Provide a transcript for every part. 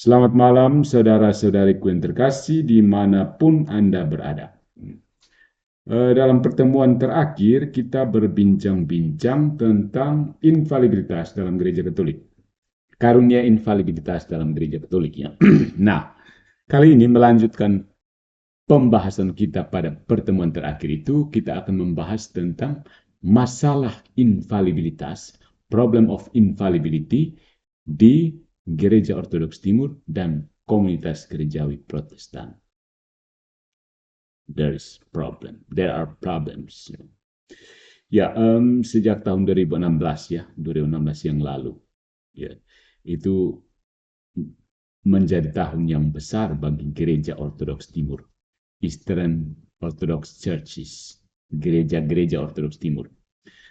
Selamat malam saudara-saudariku yang terkasih dimanapun Anda berada. Dalam pertemuan terakhir kita berbincang-bincang tentang infalibilitas dalam gereja Katolik. Karunia infalibilitas dalam gereja Katolik ya. Nah, kali ini melanjutkan pembahasan kita pada pertemuan terakhir itu, kita akan membahas tentang masalah infalibilitas, problem of infallibility di Gereja Ortodoks Timur dan komunitas gerejawi Protestan. There are problems. Ya, sejak tahun 2016 ya, 2016 yang lalu, ya, itu menjadi tahun yang besar bagi Gereja Ortodoks Timur, Eastern Orthodox Churches, gereja-gereja Ortodoks Timur.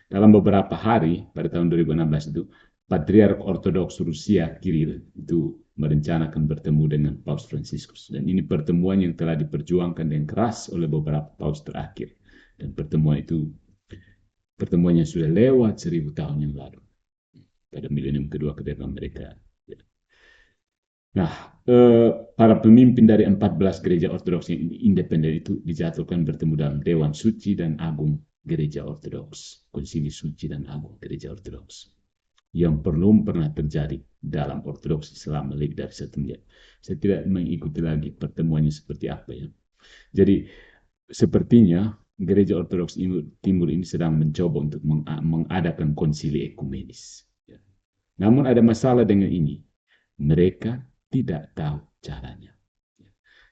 Dalam beberapa hari pada tahun 2016 itu, Patriark Ortodoks Rusia Kiril itu merencanakan bertemu dengan Paus Fransiskus. Dan ini pertemuan yang telah diperjuangkan dengan keras oleh beberapa paus terakhir. Dan pertemuannya sudah lewat 1000 tahun yang lalu. Pada milenium kedua kedatangan mereka. Nah, para pemimpin dari 14 gereja ortodoks yang independen itu dijadwalkan bertemu dalam Dewan Suci dan Agung Gereja Ortodoks, Konsili Suci dan Agung Gereja Ortodoks, yang belum pernah terjadi dalam ortodoksi selama lebih dari 1 miliar. Saya tidak mengikuti lagi pertemuannya seperti apa ya. Jadi, sepertinya Gereja Ortodoks Timur ini sedang mencoba untuk mengadakan konsili ekumenis. Namun ada masalah dengan ini. Mereka tidak tahu caranya.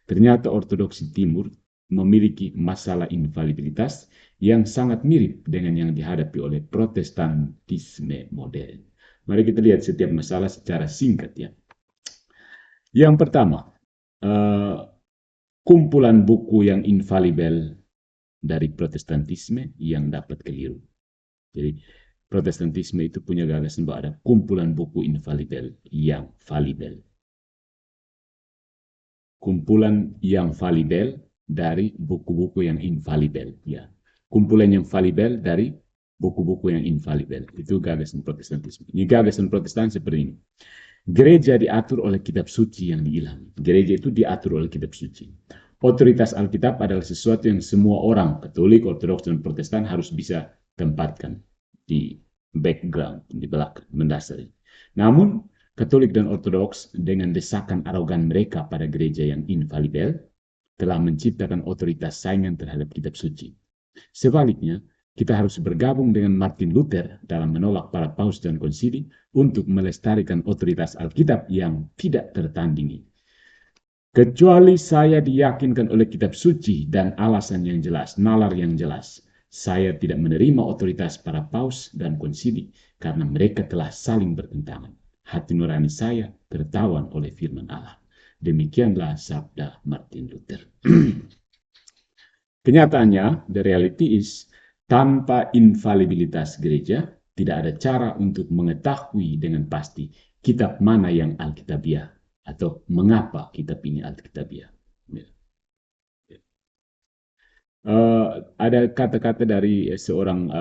Ternyata Ortodoksi Timur memiliki masalah infalibilitas yang sangat mirip dengan yang dihadapi oleh Protestantisme modern. Mari kita lihat setiap masalah secara singkat ya. Yang pertama, kumpulan buku yang infalibel dari Protestantisme yang dapat keliru. Jadi Protestantisme itu punya gagasan bahwa ada kumpulan buku infalibel yang falibel. Kumpulan yang falibel dari buku-buku yang infalibel. Ya. Kumpulan yang falibel dari buku-buku yang infalibel. Itu gagasan Protestantisme. Ini gagasan Protestan seperti ini. Gereja diatur oleh kitab suci yang diilhami. Gereja itu diatur oleh kitab suci. Otoritas Alkitab adalah sesuatu yang semua orang, Katolik, Ortodoks, dan Protestan harus bisa tempatkan di background, di belakang, mendasari. Namun, Katolik dan Ortodoks dengan desakan arogan mereka pada gereja yang infalibel telah menciptakan otoritas saingan terhadap kitab suci. Sebaliknya, kita harus bergabung dengan Martin Luther dalam menolak para paus dan konsili untuk melestarikan otoritas Alkitab yang tidak tertandingi. Kecuali saya diyakinkan oleh kitab suci dan alasan yang jelas, nalar yang jelas, saya tidak menerima otoritas para paus dan konsili karena mereka telah saling bertentangan. Hati nurani saya tertawan oleh firman Allah. Demikianlah sabda Martin Luther. Kenyataannya, the reality is, tanpa infalibilitas gereja, tidak ada cara untuk mengetahui dengan pasti kitab mana yang Alkitabiah atau mengapa kitab ini Alkitabiah. Ada kata-kata dari seorang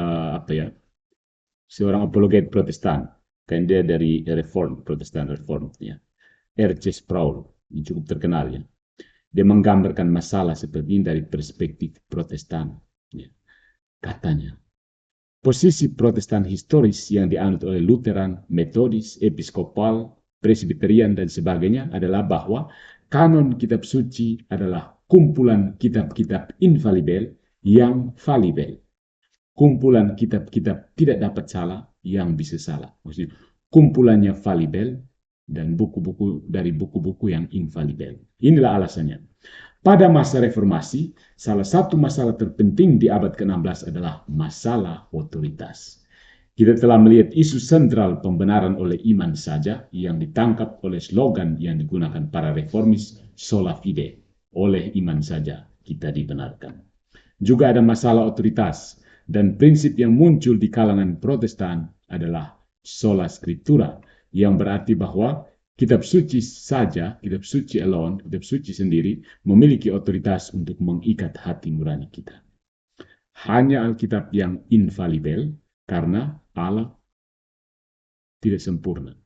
seorang apologet Protestan, kan dia dari Reform Protestan Reform ya. R.C. Sproul, yang cukup terkenal ya. Dia menggambarkan masalah seperti ini dari perspektif Protestan. Ya. Katanya, posisi Protestan historis yang dianut oleh Lutheran, Metodis, Episkopal, Presbyterian, dan sebagainya adalah bahwa kanon kitab suci adalah kumpulan kitab-kitab infalibel yang falibel. Kumpulan kitab-kitab tidak dapat salah yang bisa salah. Maksudnya, kumpulannya falibel dan buku-buku dari buku-buku yang infalibel. Inilah alasannya. Pada masa reformasi, salah satu masalah terpenting di abad ke-16 adalah masalah otoritas. Kita telah melihat isu sentral pembenaran oleh iman saja yang ditangkap oleh slogan yang digunakan para reformis sola fide, oleh iman saja kita dibenarkan. Juga ada masalah otoritas dan prinsip yang muncul di kalangan Protestan adalah sola scriptura, yang berarti bahwa kitab suci saja, kitab suci alone, kitab suci sendiri memiliki otoritas untuk mengikat hati nurani kita. Hanya Alkitab yang infalibel karena Allah tidak sempurna.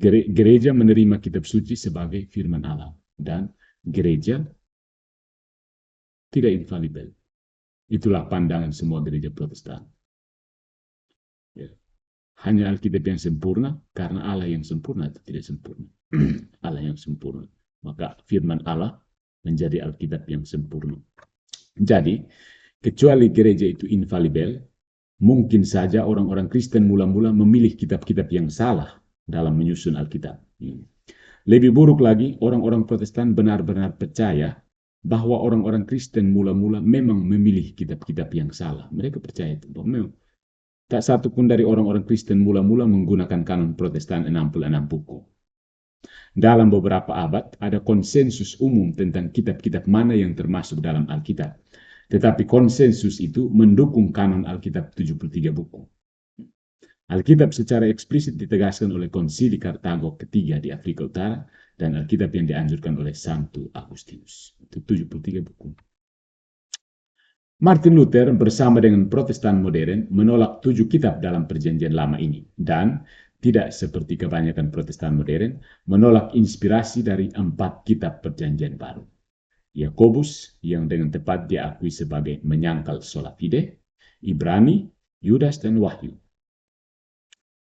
Gereja menerima kitab suci sebagai firman Allah. Dan gereja tidak infalibel. Itulah pandangan semua gereja Protestan. Ya. Hanya Alkitab yang sempurna, karena Allah yang sempurna atau tidak sempurna. Allah yang sempurna. Maka firman Allah menjadi Alkitab yang sempurna. Jadi, kecuali gereja itu infalibel, mungkin saja orang-orang Kristen mula-mula memilih kitab-kitab yang salah dalam menyusun Alkitab. Lebih buruk lagi, orang-orang Protestan benar-benar percaya bahwa orang-orang Kristen mula-mula memang memilih kitab-kitab yang salah. Mereka percaya itu. Memang tak satu pun dari orang-orang Kristen mula-mula menggunakan kanon Protestan 66 buku. Dalam beberapa abad, ada konsensus umum tentang kitab-kitab mana yang termasuk dalam Alkitab. Tetapi konsensus itu mendukung kanon Alkitab 73 buku. Alkitab secara eksplisit ditegaskan oleh Konsili Kartago ketiga di Afrika Utara dan Alkitab yang dianjurkan oleh Santo Agustinus. Itu 73 buku. Martin Luther bersama dengan Protestan modern menolak 7 kitab dalam Perjanjian Lama ini dan tidak seperti kebanyakan Protestan modern menolak inspirasi dari 4 kitab Perjanjian Baru. Yakobus yang dengan tepat diakui sebagai menyangkal sola fide, Ibrani, Yudas, dan Wahyu.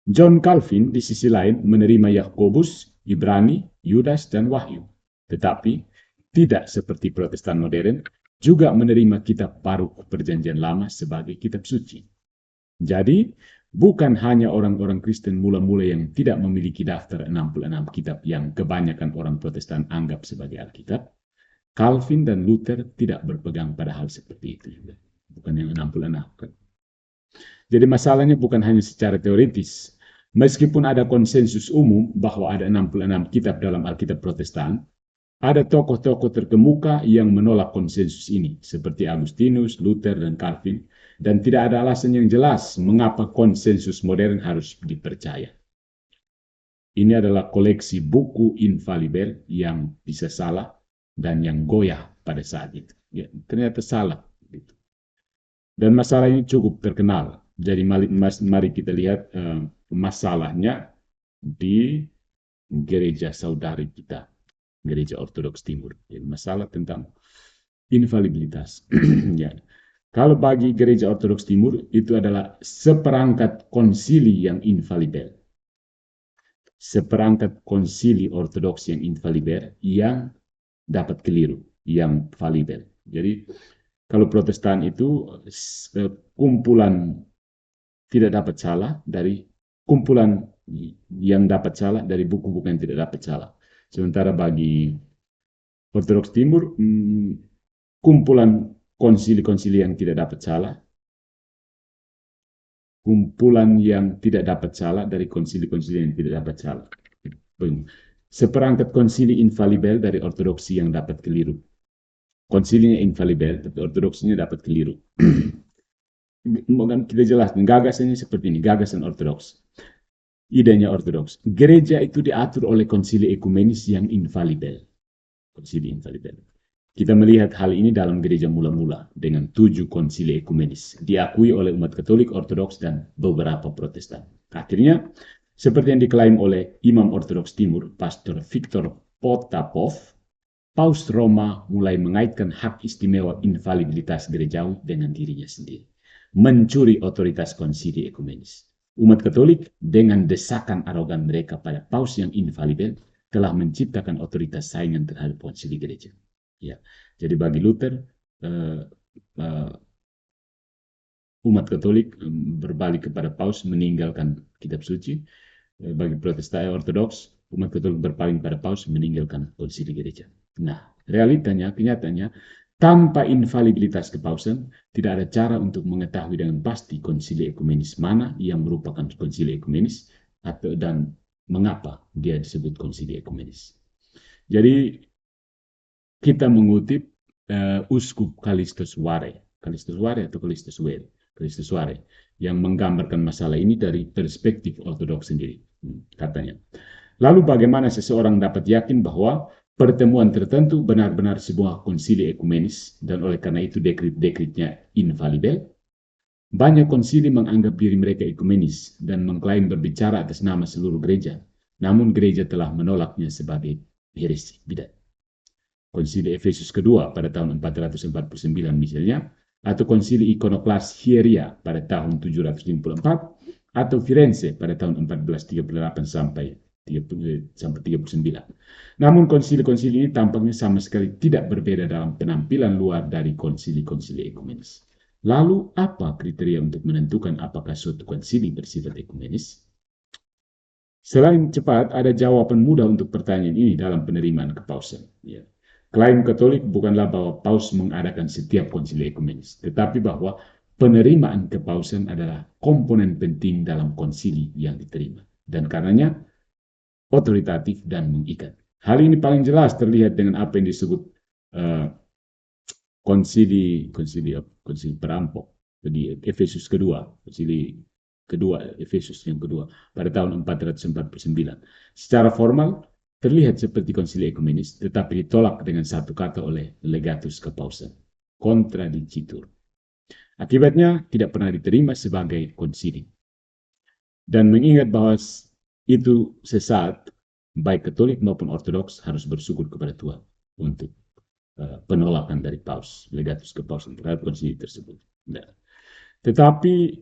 John Calvin di sisi lain menerima Yakobus, Ibrani, Yudas, dan Wahyu. Tetapi tidak seperti Protestan modern, juga menerima kitab baru Perjanjian Lama sebagai kitab suci. Jadi, bukan hanya orang-orang Kristen mula-mula yang tidak memiliki daftar 66 kitab yang kebanyakan orang Protestan anggap sebagai Alkitab, Calvin dan Luther tidak berpegang pada hal seperti itu juga. Bukan yang 66. Jadi masalahnya bukan hanya secara teoritis. Meskipun ada konsensus umum bahwa ada 66 kitab dalam Alkitab Protestan, ada tokoh-tokoh terkemuka yang menolak konsensus ini, seperti Agustinus, Luther, dan Calvin, dan tidak ada alasan yang jelas mengapa konsensus modern harus dipercaya. Ini adalah koleksi buku infalibel yang bisa salah dan yang goyah pada saat itu. Ya, ternyata salah. Gitu. Dan masalah ini cukup terkenal. Jadi mari kita lihat masalahnya di gereja saudari kita, gereja Ortodoks Timur. Jadi masalah tentang infalibilitas. Ya. Kalau bagi gereja Ortodoks Timur itu adalah seperangkat konsili yang infalibel. Seperangkat konsili Ortodoks yang infalibel yang dapat keliru, yang falibel. Jadi kalau Protestan itu kumpulan tidak dapat salah dari kumpulan yang dapat salah dari buku-buku yang tidak dapat salah. Sementara bagi Ortodoks Timur kumpulan konsili-konsili yang tidak dapat salah, kumpulan yang tidak dapat salah dari konsili-konsili yang tidak dapat salah. Seperangkat konsili infalibel dari ortodoksi yang dapat keliru. Konsilinya infalibel, tapi ortodoksinya dapat keliru. Mungkin kita jelaskan, gagasannya seperti ini, gagasan ortodoks. Idenya ortodoks. Gereja itu diatur oleh konsili ekumenis yang infalibel. Konsili infalibel. Kita melihat hal ini dalam gereja mula-mula dengan 7 konsili ekumenis. Diakui oleh umat Katolik, Ortodoks, dan beberapa Protestan. Akhirnya, seperti yang diklaim oleh Imam Ortodoks Timur, Pastor Viktor Potapov, Paus Roma mulai mengaitkan hak istimewa infalibilitas gerejawi dengan dirinya sendiri. Mencuri otoritas konsili ekumenis. Umat Katolik dengan desakan arogan mereka pada Paus yang infalibel telah menciptakan otoritas saingan terhadap konsili gereja. Ya, jadi bagi Luther, umat Katolik berbalik kepada Paus meninggalkan kitab suci. Bagi Protestan Ortodoks, umat Katolik berpaling pada Paus meninggalkan konsili gereja. Nah, realitanya, kenyataannya, tanpa infalibilitas kepausan, tidak ada cara untuk mengetahui dengan pasti konsili ekumenis mana yang merupakan konsili ekumenis dan mengapa dia disebut konsili ekumenis. Jadi, kita mengutip Uskup Kalistus Ware atau Kalistus Ware, yang menggambarkan masalah ini dari perspektif Ortodoks sendiri, katanya. Lalu bagaimana seseorang dapat yakin bahwa pertemuan tertentu benar-benar sebuah konsili ekumenis dan oleh karena itu dekrit-dekritnya infalibel? Banyak konsili menganggap diri mereka ekumenis dan mengklaim berbicara atas nama seluruh gereja. namun gereja telah menolaknya sebagai heresi, bidat. Konsili Efesus kedua pada tahun 449 misalnya, atau konsili Ikonoklas Hieria pada tahun 754, atau Firenze pada tahun 1438 sampai 39. Namun konsili-konsili ini tampaknya sama sekali tidak berbeda dalam penampilan luar dari konsili-konsili ekumenis. Lalu apa kriteria untuk menentukan apakah suatu konsili bersifat ekumenis? Selain cepat, ada jawaban mudah untuk pertanyaan ini dalam penerimaan kepausan. Ya. Klaim Katolik bukanlah bahwa Paus mengadakan setiap konsili ekumenis, tetapi bahwa penerimaan kepausan adalah komponen penting dalam konsili yang diterima, dan karenanya otoritatif dan mengikat. Hal ini paling jelas terlihat dengan apa yang disebut konsili perampok di Efesus kedua, konsili kedua, Efesus yang kedua pada tahun 449. Secara formal terlihat seperti konsili ekumenis, tetapi ditolak dengan satu kata oleh legatus kepausan, contradicitur. Akibatnya tidak pernah diterima sebagai konsili. Dan mengingat bahwa itu sesat, baik Katolik maupun Ortodoks harus bersyukur kepada Tuhan untuk penolakan dari Paus, legatus kepausan terhadap konsili tersebut. Nah, tetapi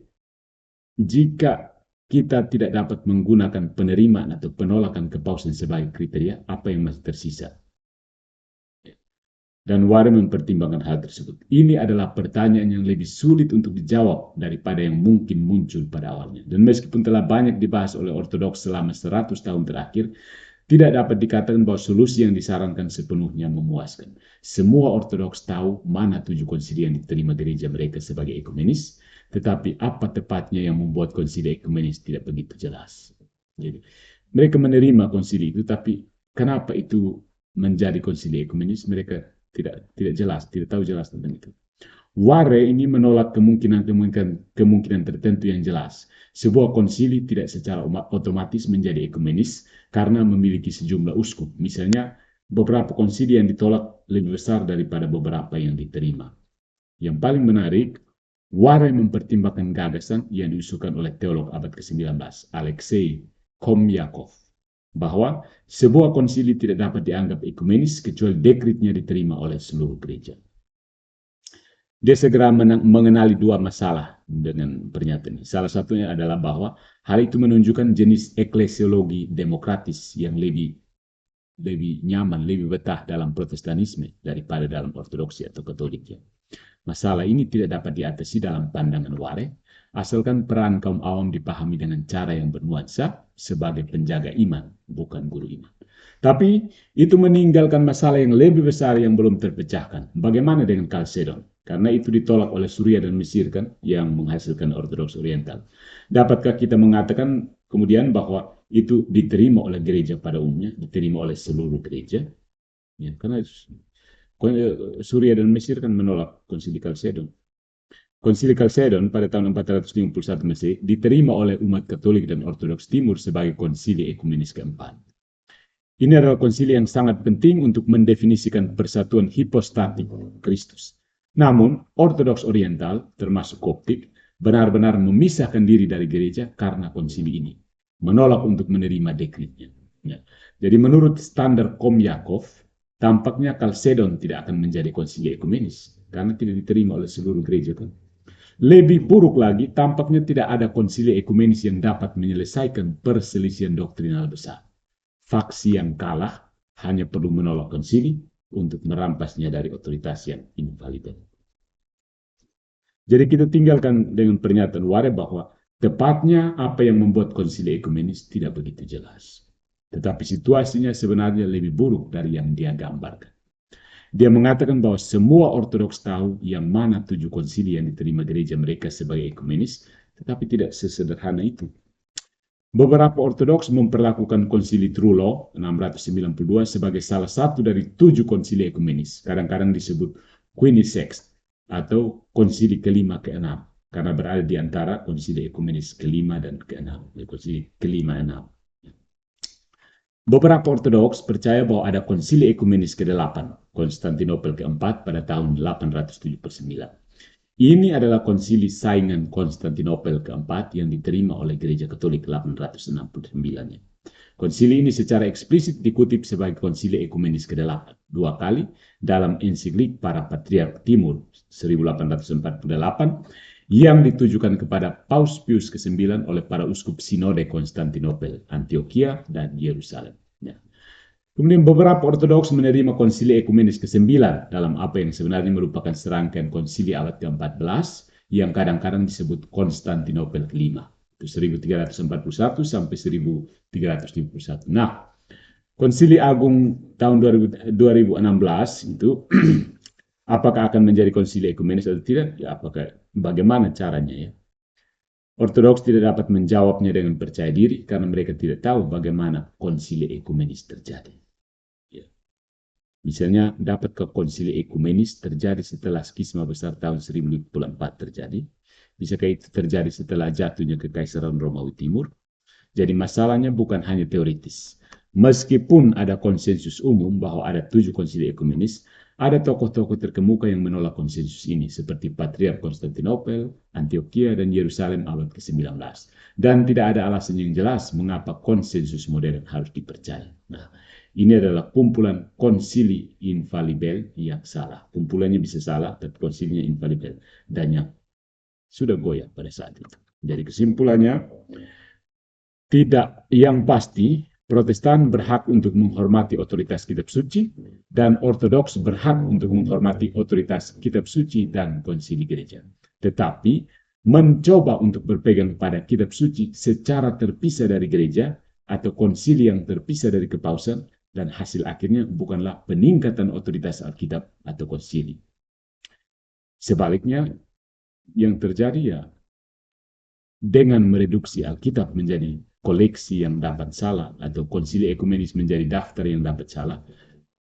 jika kita tidak dapat menggunakan penerimaan atau penolakan kepausan sebagai kriteria, apa yang masih tersisa? Dan Warren mempertimbangkan hal tersebut. Ini adalah pertanyaan yang lebih sulit untuk dijawab daripada yang mungkin muncul pada awalnya. Dan meskipun telah banyak dibahas oleh Ortodoks selama 100 tahun terakhir, tidak dapat dikatakan bahwa solusi yang disarankan sepenuhnya memuaskan. Semua Ortodoks tahu mana 7 konsili yang diterima gereja mereka sebagai ekumenis, tetapi apa tepatnya yang membuat konsili ekumenis tidak begitu jelas. Jadi, mereka menerima konsili itu, tapi kenapa itu menjadi konsili ekumenis, mereka tidak jelas, tidak tahu jelas tentang itu. Warre ini menolak kemungkinan tertentu yang jelas. Sebuah konsili tidak secara otomatis menjadi ekumenis karena memiliki sejumlah uskup. Misalnya, beberapa konsili yang ditolak lebih besar daripada beberapa yang diterima. Yang paling menarik, Warre mempertimbangkan gagasan yang diusulkan oleh teolog abad ke-19, Alexei Komyakov, bahwa sebuah konsili tidak dapat dianggap ekumenis kecuali dekretnya diterima oleh seluruh gereja. Dia segera mengenali 2 masalah dengan pernyataan ini. Salah satunya adalah bahwa hal itu menunjukkan jenis eklesiologi demokratis yang lebih nyaman, lebih betah dalam Protestanisme daripada dalam Ortodoksi atau Katolik. Masalah ini tidak dapat diatasi dalam pandangan Warre, asalkan peran kaum awam dipahami dengan cara yang bernuansa sebagai penjaga iman, bukan guru iman. Tapi itu meninggalkan masalah yang lebih besar yang belum terpecahkan. Bagaimana dengan Chalcedon? Karena itu ditolak oleh Suria dan Mesir kan, yang menghasilkan Ortodoks Oriental. Dapatkah kita mengatakan kemudian bahwa itu diterima oleh gereja pada umumnya, diterima oleh seluruh gereja? Ya, karena Suria dan Mesir kan menolak konsili Chalcedon. Konsili Chalcedon pada tahun 451 Masehi diterima oleh umat Katolik dan Ortodoks Timur sebagai konsili ekumenis keempat. Ini adalah konsili yang sangat penting untuk mendefinisikan persatuan hipostatik Kristus. Namun, Ortodoks Oriental, termasuk Koptik, benar-benar memisahkan diri dari gereja karena konsili ini, menolak untuk menerima dekretnya. Ya. Jadi menurut standar Komyakov, tampaknya Chalcedon tidak akan menjadi konsili ekumenis karena tidak diterima oleh seluruh gereja kan. Lebih buruk lagi, tampaknya tidak ada konsili ekumenis yang dapat menyelesaikan perselisihan doktrinal besar. Faksi yang kalah hanya perlu menolak konsili untuk merampasnya dari otoritas yang invalid. Jadi kita tinggalkan dengan pernyataan Warre bahwa tepatnya apa yang membuat konsili ekumenis tidak begitu jelas. Tetapi situasinya sebenarnya lebih buruk dari yang dia gambarkan. Dia mengatakan bahwa semua Ortodoks tahu yang mana 7 konsili yang diterima gereja mereka sebagai ekumenis, tetapi tidak sesederhana itu. Beberapa Ortodoks memperlakukan konsili Trullo 692 sebagai salah satu dari 7 konsili ekumenis, kadang-kadang disebut Quinisext atau konsili kelima keenam, karena berada di antara konsili ekumenis kelima dan keenam, konsili kelima enam. Beberapa Ortodoks percaya bahwa ada konsili ekumenis ke-8, Konstantinopel ke-4 pada tahun 879. Ini adalah konsili saingan Konstantinopel ke-4 yang diterima oleh Gereja Katolik 869-nya. Konsili ini secara eksplisit dikutip sebagai Konsili Ekumenis ke-8 dua kali dalam ensiklik para Patriark Timur 1848 yang ditujukan kepada Paus Pius ke-9 oleh para uskup Sinode Konstantinopel, Antioquia, dan Yerusalem. Ya. Kemudian beberapa Ortodoks menerima Konsili Ekumenis ke-9 dalam apa yang sebenarnya merupakan serangkaian konsili abad ke-14 yang kadang-kadang disebut Konstantinopel ke-5. Itu 1341 sampai 1351. Nah, Konsili Agung tahun 2016 itu apakah akan menjadi konsili ekumenis atau tidak? Ya, bagaimana caranya ya? Ortodoks tidak dapat menjawabnya dengan percaya diri karena mereka tidak tahu bagaimana konsili ekumenis terjadi. Ya. Misalnya, dapatkah konsili ekumenis terjadi setelah skisma besar tahun 1054 terjadi? Bisakah itu terjadi setelah jatuhnya Kekaisaran Romawi Timur? Jadi masalahnya bukan hanya teoritis. Meskipun ada konsensus umum bahwa ada 7 konsili ekumenis, ada tokoh-tokoh terkemuka yang menolak konsensus ini, seperti Patriark Konstantinopel, Antioquia, dan Yerusalem abad ke-19. Dan tidak ada alasan yang jelas mengapa konsensus modern harus dipercaya. Nah, ini adalah kumpulan konsili infalibel yang salah. Kumpulannya bisa salah, tapi konsilinya infalibel. Dan yang sudah goyah pada saat itu. Jadi kesimpulannya, tidak, yang pasti Protestan berhak untuk menghormati otoritas kitab suci dan Ortodoks berhak untuk menghormati otoritas kitab suci dan konsili gereja. Tetapi mencoba untuk berpegang pada kitab suci secara terpisah dari gereja atau konsili yang terpisah dari kepausan dan hasil akhirnya bukanlah peningkatan otoritas Alkitab atau konsili. Sebaliknya yang terjadi ya dengan mereduksi Alkitab menjadi koleksi yang dapat salah atau konsili ekumenis menjadi daftar yang dapat salah,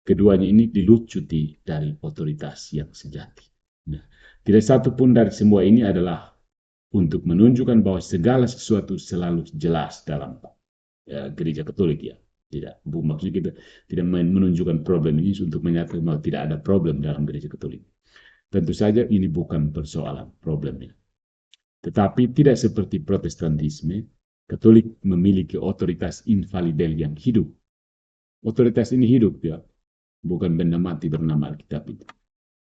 keduanya ini dilucuti dari otoritas yang sejati. Nah, tidak satu pun dari semua ini adalah untuk menunjukkan bahwa segala sesuatu selalu jelas dalam gereja Katolik ya. Tidak, maksudnya kita tidak menunjukkan problem ini untuk menyatakan bahwa tidak ada problem dalam gereja Katolik. Tentu saja ini bukan persoalan problemnya. Tetapi tidak seperti Protestantisme, Katolik memiliki otoritas infalibel yang hidup. Otoritas ini hidup ya, bukan benda mati bernama Alkitab itu.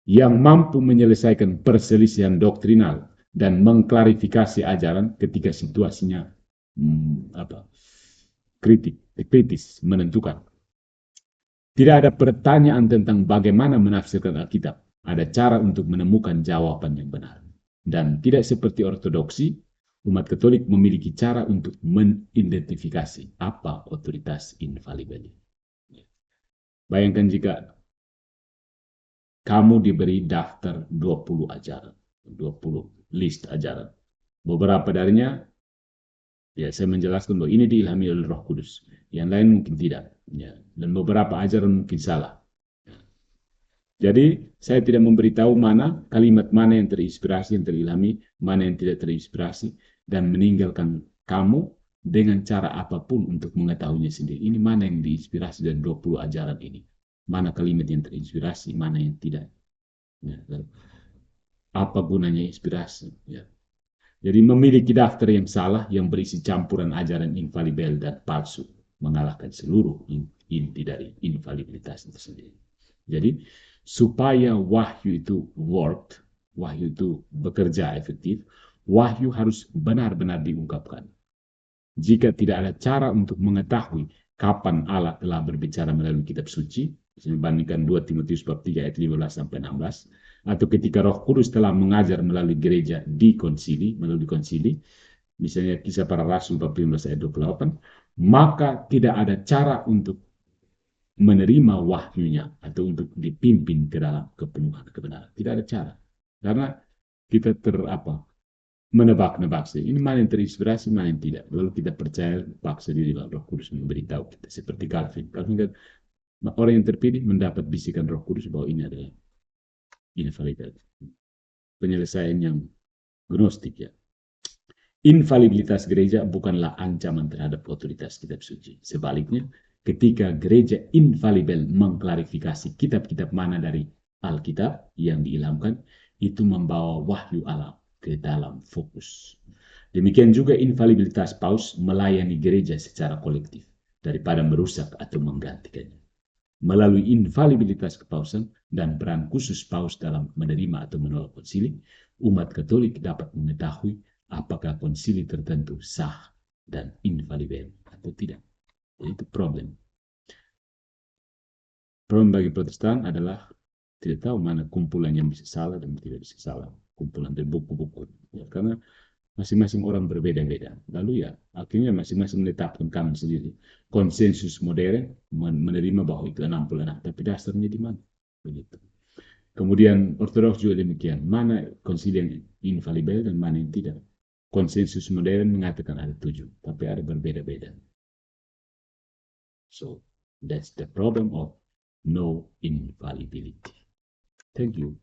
Yang mampu menyelesaikan perselisihan doktrinal dan mengklarifikasi ajaran ketika situasinya kritis, menentukan. Tidak ada pertanyaan tentang bagaimana menafsirkan Alkitab. Ada cara untuk menemukan jawaban yang benar. Dan tidak seperti ortodoksi, umat Katolik memiliki cara untuk mengidentifikasi apa otoritas infalibel. Bayangkan jika kamu diberi daftar 20 ajaran, 20 list ajaran. Beberapa darinya, ya saya menjelaskan bahwa ini diilhami oleh Roh Kudus. Yang lain mungkin tidak. Ya. Dan beberapa ajaran mungkin salah. Jadi saya tidak memberitahu kalimat mana yang terinspirasi, yang terilhami, mana yang tidak terinspirasi, dan meninggalkan kamu dengan cara apapun untuk mengetahuinya sendiri. Ini mana yang diinspirasi dari 20 ajaran ini. Mana kalimat yang terinspirasi, mana yang tidak. Ya, apa gunanya inspirasi? Ya. Jadi memiliki daftar yang salah yang berisi campuran ajaran infalibel dan palsu, mengalahkan seluruh inti dari infalibilitas itu sendiri. Jadi supaya wahyu itu worked, wahyu itu bekerja efektif, wahyu harus benar-benar diungkapkan. Jika tidak ada cara untuk mengetahui kapan Allah telah berbicara melalui kitab suci, dibandingkan 2 Timotius bab 3 ayat 15-16, atau ketika Roh Kudus telah mengajar melalui gereja di konsili, melalui konsili, misalnya Kisah Para Rasul bab 15 ayat 28, maka tidak ada cara untuk menerima wahyunya atau untuk dipimpin ke dalam kepenuhan kebenaran. Tidak ada cara. Karena kita menebak-nebak sih. Ini mana yang terinspirasi, mana yang tidak. Lalu kita percaya paksa diri bahwa Roh Kudus memberitahu kita. Seperti Calvin. Calvin kan orang yang terpilih mendapat bisikan Roh Kudus bahwa ini adalah infalibel. Penyelesaian yang gnostik ya. Infalibilitas gereja bukanlah ancaman terhadap otoritas kitab suci. Sebaliknya, ketika gereja infalibel mengklarifikasi kitab-kitab mana dari Alkitab yang diilhamkan, itu membawa wahyu Allah ke dalam fokus. Demikian juga infalibilitas Paus melayani gereja secara kolektif. daripada merusak atau menggantikannya. Melalui infalibilitas kepausan dan peran khusus paus dalam menerima atau menolak konsili, umat Katolik dapat mengetahui apakah konsili tertentu sah dan infalibel atau tidak. Jadi itu problem. Problem bagi Protestan adalah tidak tahu mana kumpulan yang bisa salah dan tidak bisa salah. Kumpulan dari buku-buku. Ya, karena masing-masing orang berbeda-beda. Lalu ya, akhirnya masing-masing menetapkan kami sendiri. Konsensus modern menerima bahwa itu 66, tapi dasarnya di mana? Begitu. Kemudian Ortodoks juga demikian. Mana konsili yang infalibel dan mana yang tidak. Konsensus modern mengatakan ada 7, tapi ada berbeda-beda. So, that's the problem of no infallibility. Thank you.